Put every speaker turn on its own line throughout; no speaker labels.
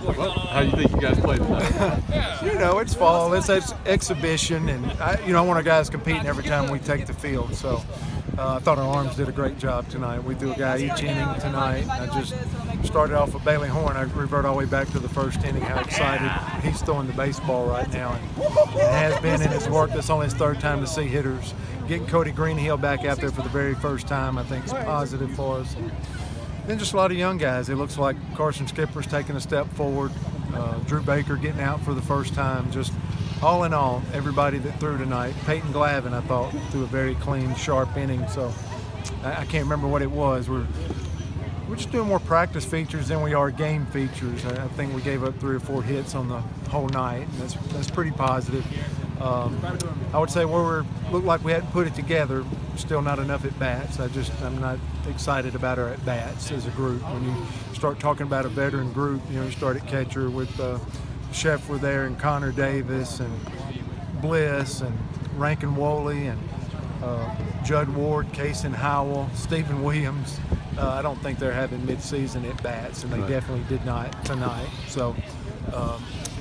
How do you think you guys played tonight?
You know, it's fall, it's exhibition, and I want our guys competing every time we take the field. So I thought our arms did a great job tonight. We threw a guy each inning tonight. I just started off with Bailey Horn. I revert all the way back to the first inning, how excited he's throwing the baseball right now, and has been in his work. That's only his third time to see hitters. Getting Cody Greenhill back out there for the very first time, I think, is positive for us. And then just a lot of young guys. It looks like Carson Skipper's taking a step forward. Drew Baker getting out for the first time. Just all in all, everybody that threw tonight. Peyton Glavin, I thought, threw a very clean, sharp inning. So I can't remember what it was. We're just doing more practice features than we are game features. I think we gave up 3 or 4 hits on the whole night, and that's pretty positive. I would say where we looked like we hadn't put it together, still not enough at bats. I'm not excited about our at bats as a group. When you start talking about a veteran group, you start at catcher with Scheffler there, and Connor Davis, and Bliss, and Rankin Woley, and Judd Ward, Kaysen Howell, Stephen Williams. I don't think they're having mid-season at bats, and they definitely did not tonight. So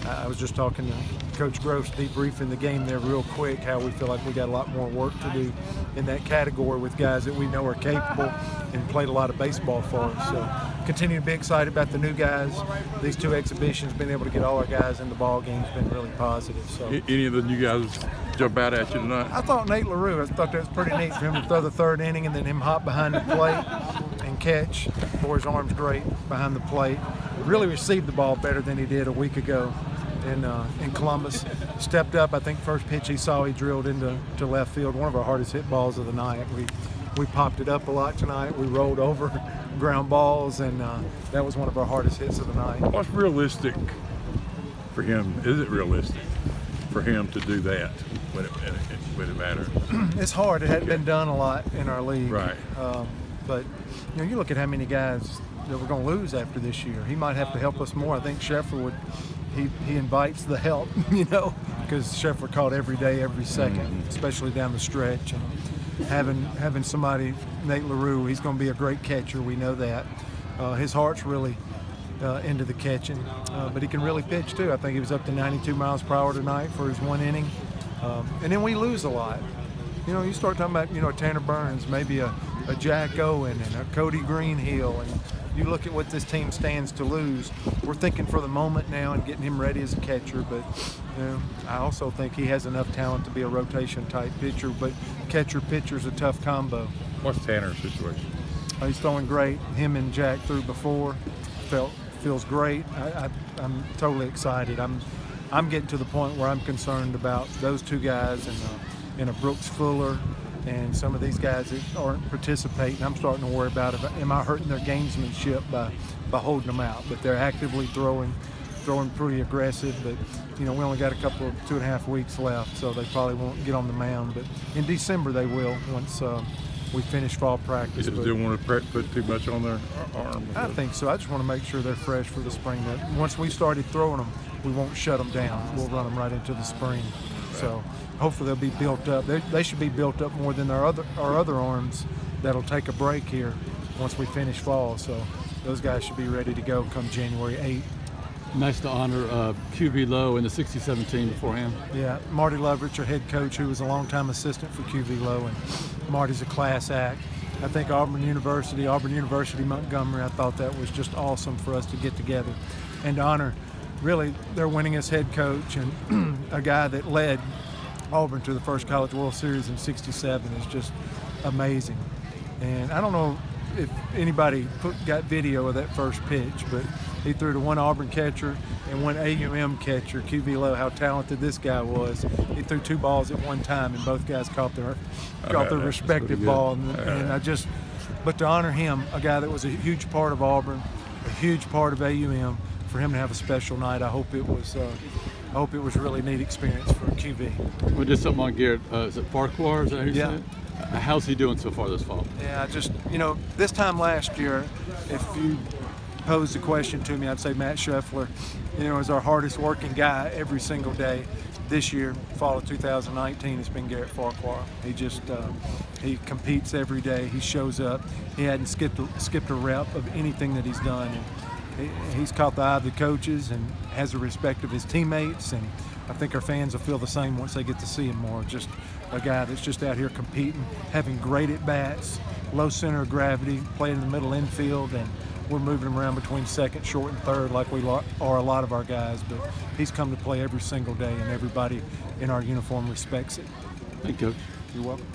I was just talking to Coach Gross, debriefing the game there real quick, how we feel like we got a lot more work to do in that category with guys that we know are capable and played a lot of baseball for us. So continue to be excited about the new guys. These 2 exhibitions, being able to get all our guys in the ball game has been really positive. So
Any of the new guys jump out at you tonight?
I thought Nate LaRue, I thought that was pretty neat for him to throw the 3rd inning and then him hop behind the plate and catch. Boy, his arm's great behind the plate. Really received the ball better than he did a week ago in Columbus. Stepped up. I think first pitch he saw, he drilled into left field. One of our hardest hit balls of the night. We popped it up a lot tonight. We rolled over ground balls, and that was one of our hardest hits of the night.
What's realistic for him? Is it realistic for him to do that when it matters?
It's hard. It hadn't been done a lot in our league.
Right.
But you look at how many guys that we're going to lose after this year. He might have to help us more. I think Scheffler would. He invites the help, because Scheffler caught every day, every second, especially down the stretch. And having somebody, Nate LaRue, he's going to be a great catcher. We know that. His heart's really into the catching, but he can really pitch too. I think he was up to 92 miles per hour tonight for his 1 inning. And then we lose a lot. You start talking about, Tanner Burns, maybe a Jack Owen and a Cody Greenhill, and you look at what this team stands to lose. We're thinking for the moment now and getting him ready as a catcher, but I also think he has enough talent to be a rotation type pitcher, but catcher-pitcher's a tough combo.
What's Tanner's situation?
He's throwing great. Him and Jack threw before. Feels great. I'm totally excited. I'm getting to the point where I'm concerned about those 2 guys and a Brooks Fuller and some of these guys that aren't participating. I'm starting to worry about am I hurting their gamesmanship by holding them out? But they're actively throwing pretty aggressive. But we only got a couple of 2.5 weeks left, so they probably won't get on the mound. But in December they will, once we finish fall practice.
You just don't want to put too much on their arm?
I think so. I just want to make sure they're fresh for the spring. That once we started throwing them, we won't shut them down. We'll run them right into the spring. So hopefully they'll be built up. They should be built up more than our other arms that'll take a break here once we finish fall. So those guys should be ready to go come January 8th.
Nice to honor QV Lowe in the 67 team beforehand.
Yeah, Marty Lovrich, our head coach, who was a longtime assistant for QV Lowe, and Marty's a class act. I think Auburn University Montgomery, I thought that was just awesome for us to get together and to honor really their winningest head coach and a guy that led Auburn to the first College World Series in '67 is just amazing. And I don't know if anybody got video of that first pitch, but he threw to one Auburn catcher and one AUM catcher, QV Lowe, how talented this guy was. He threw 2 balls at one time, and both guys caught their respective ball. But to honor him, a guy that was a huge part of Auburn, a huge part of AUM, for him to have a special night, I hope it was a really neat experience for QV.
We did something on Garrett. Is it Farquhar? Is that who you said? How's he doing so far this fall?
Yeah, this time last year, if you posed the question to me, I'd say Matt Scheffler, is our hardest working guy every single day. This year, fall of 2019, it's been Garrett Farquhar. He competes every day. He shows up. He hadn't skipped a rep of anything that he's done. he's caught the eye of the coaches and has the respect of his teammates, and I think our fans will feel the same once they get to see him more. Just a guy that's just out here competing, having great at-bats, low center of gravity, playing in the middle infield, and we're moving him around between second, short, and third like we are a lot of our guys. But he's come to play every single day, and everybody in our uniform respects it.
Thank you, Coach.
You're welcome.